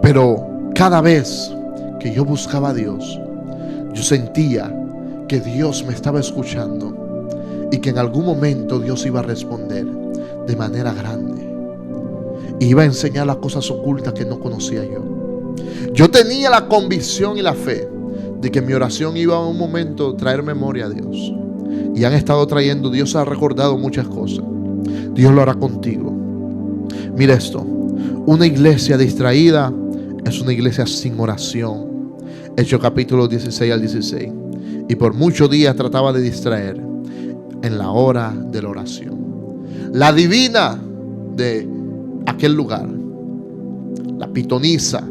Pero cada vez que yo buscaba a Dios, yo sentía que Dios me estaba escuchando y que en algún momento Dios iba a responder de manera grande. Iba a enseñar las cosas ocultas que no conocía yo. Yo tenía la convicción y la fe de que mi oración iba a un momento a traer memoria a Dios. Y han estado trayendo. Dios ha recordado muchas cosas. Dios lo hará contigo. Mira esto: una iglesia distraída es una iglesia sin oración. Hechos capítulo 16 al 16. Y por muchos días trataba de distraer en la hora de la oración. La divina de aquel lugar, la pitonisa,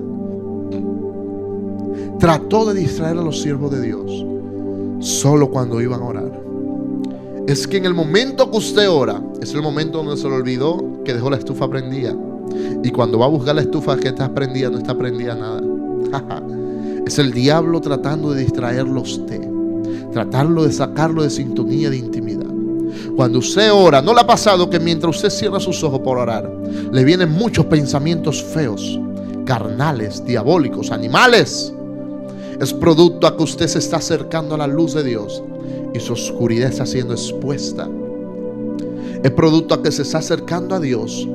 trató de distraer a los siervos de Dios solo cuando iban a orar. Es que en el momento que usted ora, es el momento donde se le olvidó que dejó la estufa prendida. Y cuando va a buscar la estufa que está prendida, no está prendida nada. Es el diablo tratando de distraerlo a usted, tratarlo de sacarlo de sintonía, de intimidad. Cuando usted ora, ¿no le ha pasado que mientras usted cierra sus ojos por orar, le vienen muchos pensamientos feos, carnales, diabólicos, animales? Es producto a que usted se está acercando a la luz de Dios y su oscuridad está siendo expuesta. Es producto a que se está acercando a Dios,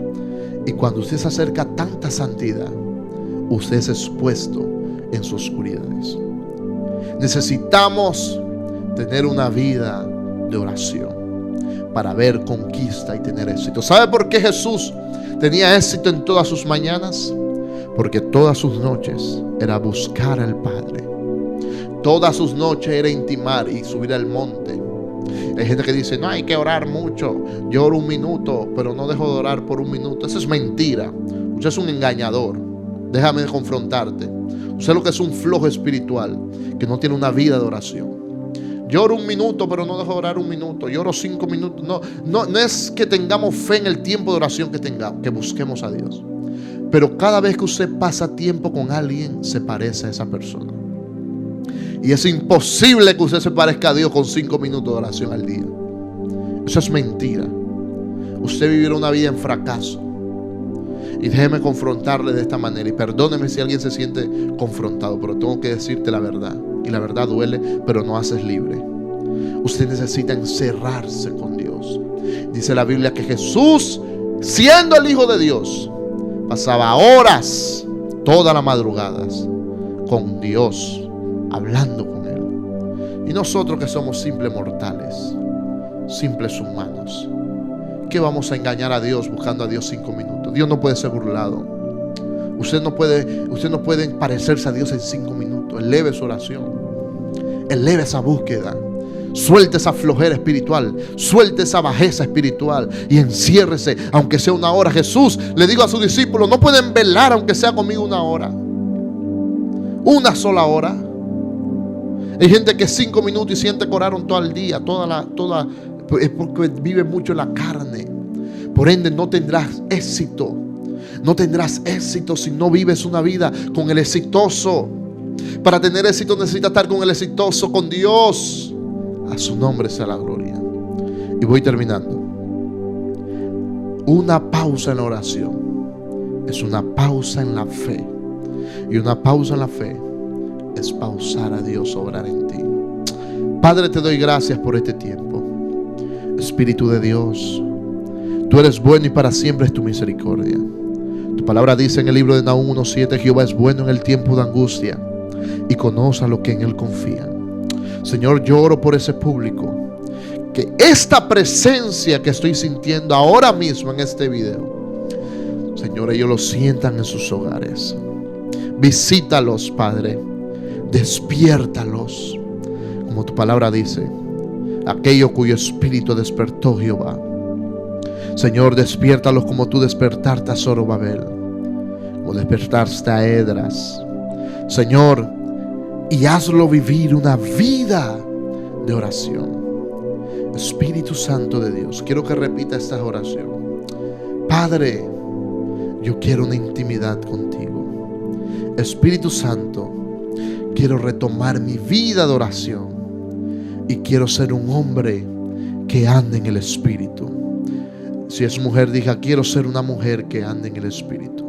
y cuando usted se acerca a tanta santidad, usted es expuesto en sus oscuridades. Necesitamos tener una vida de oración. para ver conquista y tener éxito. ¿Sabe por qué Jesús tenía éxito en todas sus mañanas? Porque todas sus noches era buscar al Padre. Todas sus noches era intimar y subir al monte. Hay gente que dice, no, hay que orar mucho. Yo oro 1 minuto, pero no dejo de orar por 1 minuto. Eso es mentira. Usted es un engañador. Déjame confrontarte. Usted lo que es un flojo espiritual, que no tiene una vida de oración. Yo oro 1 minuto, pero no dejo de orar 1 minuto. Yo oro 5 minutos. No es que tengamos fe en el tiempo de oración que tengamos, que busquemos a Dios. Pero cada vez que usted pasa tiempo con alguien, se parece a esa persona. Y es imposible que usted se parezca a Dios con 5 minutos de oración al día. Eso es mentira. Usted vivirá una vida en fracaso. Y déjeme confrontarle de esta manera. Y perdóneme si alguien se siente confrontado, pero tengo que decirte la verdad. Y la verdad duele, pero no haces libre. Usted necesita encerrarse con Dios. Dice la Biblia que Jesús, siendo el Hijo de Dios, pasaba horas, todas las madrugadas, con Dios, hablando con Él. Y nosotros que somos simples mortales, simples humanos, ¿qué vamos a engañar a Dios buscando a Dios 5 minutos? Dios no puede ser burlado. Usted no puede parecerse a Dios en 5 minutos. Eleve su oración, eleve esa búsqueda, suelte esa flojera espiritual, suelte esa bajeza espiritual y enciérrese, aunque sea 1 hora. Jesús le dijo a sus discípulos, no pueden velar aunque sea conmigo 1 hora, 1 sola hora. Hay gente que 5 minutos y siente que oraron todo el día, es porque vive mucho en la carne. Por ende no tendrás éxito. No tendrás éxito si no vives una vida con el exitoso. Para tener éxito necesitas estar con el exitoso, con Dios. A su nombre sea la gloria. Y voy terminando. Una pausa en la oración es una pausa en la fe. Y una pausa en la fe es pausar a Dios obrar en ti. Padre, te doy gracias por este tiempo. Espíritu de Dios, tú eres bueno y para siempre es tu misericordia. Tu palabra dice en el libro de Nahum 1:7, Jehová es bueno en el tiempo de angustia y conoce a los que en Él confían. Señor, yo oro por ese público, que esta presencia que estoy sintiendo ahora mismo en este video, Señor, ellos lo sientan en sus hogares. Visítalos, Padre, despiértalos, como tu palabra dice, aquello cuyo espíritu despertó Jehová. Señor, despiértalos como tú despertaste a Zorobabel, como despertaste a Edras, Señor, y hazlo vivir una vida de oración. Espíritu Santo de Dios, quiero que repita esta oración. Padre, yo quiero una intimidad contigo. Espíritu Santo, quiero retomar mi vida de oración y quiero ser un hombre que ande en el Espíritu. Si es mujer, diga, quiero ser una mujer que ande en el Espíritu.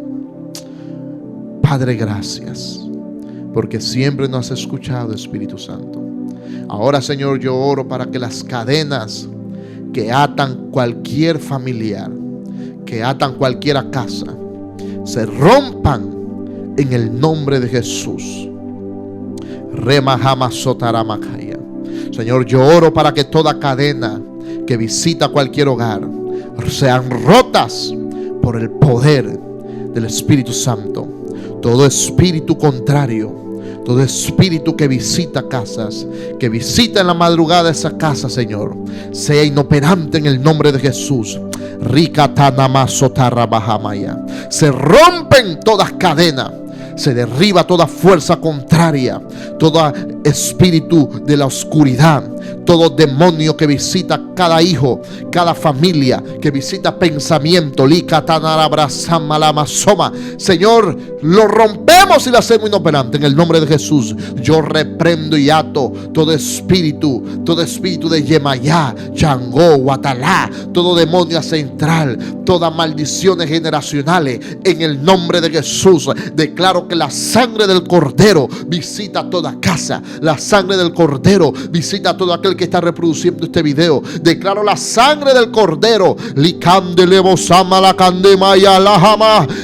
Padre, gracias, porque siempre nos has escuchado, Espíritu Santo. Ahora, Señor, yo oro para que las cadenas que atan cualquier familiar, que atan cualquier casa, se rompan en el nombre de Jesús. Remahamasotaramacaya. Señor, yo oro para que toda cadena que visita cualquier hogar sean rotas por el poder del Espíritu Santo. Todo espíritu contrario, todo espíritu que visita casas, que visita en la madrugada esa casa, Señor, sea inoperante en el nombre de Jesús. Se rompen todas cadenas, se derriba toda fuerza contraria, todo espíritu de la oscuridad, todo demonio que visita cada hijo, cada familia, que visita pensamiento. Señor, lo rompemos y lo hacemos inoperante en el nombre de Jesús. Yo reprendo y ato todo espíritu de Yemayá, Changó, Guatalá, todo demonio central, todas maldiciones generacionales, en el nombre de Jesús. Declaro que la sangre del Cordero visita toda casa, la sangre del Cordero visita toda todo aquel que está reproduciendo este video. Declaro la sangre del Cordero.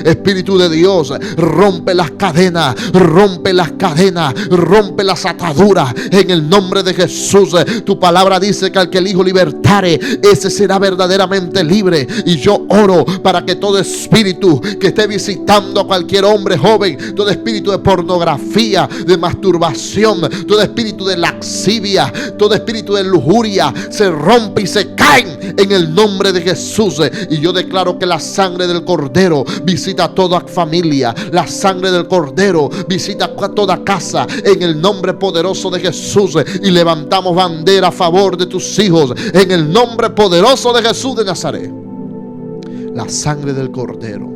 Espíritu de Dios, rompe las cadenas, rompe las cadenas, rompe las ataduras en el nombre de Jesús. Tu palabra dice que al que el Hijo libertare, ese será verdaderamente libre. Y yo oro para que todo espíritu que esté visitando a cualquier hombre joven, todo espíritu de pornografía, de masturbación, todo espíritu de laxivia, todo espíritu de lujuria, se rompe y se caen en el nombre de Jesús. Y yo declaro que la sangre del Cordero visita a toda familia, la sangre del Cordero visita a toda casa en el nombre poderoso de Jesús. Y levantamos bandera a favor de tus hijos en el nombre poderoso de Jesús de Nazaret. La sangre del Cordero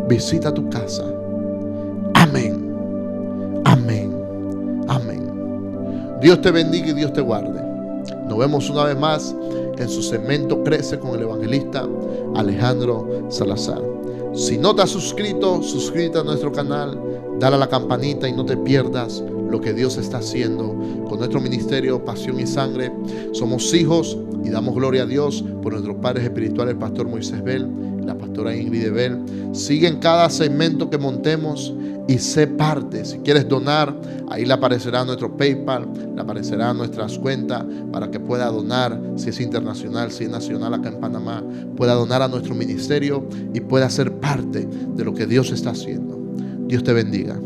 visita tu casa. Amén, amén, amén. Dios te bendiga y Dios te guarde. Nos vemos una vez más en su segmento Crece con el evangelista Alejandro Salazar. Si no te has suscrito, suscríbete a nuestro canal, dale a la campanita y no te pierdas lo que Dios está haciendo con nuestro ministerio Pasión y Sangre. Somos hijos y damos gloria a Dios por nuestros padres espirituales, el pastor Moisés Bell, la pastora Ingrid Bell. Sigue en cada segmento que montemos y sé parte. Si quieres donar, ahí le aparecerá nuestro PayPal, le aparecerá nuestras cuentas para que pueda donar. Si es internacional, si es nacional acá en Panamá, pueda donar a nuestro ministerio y pueda ser parte de lo que Dios está haciendo. Dios te bendiga.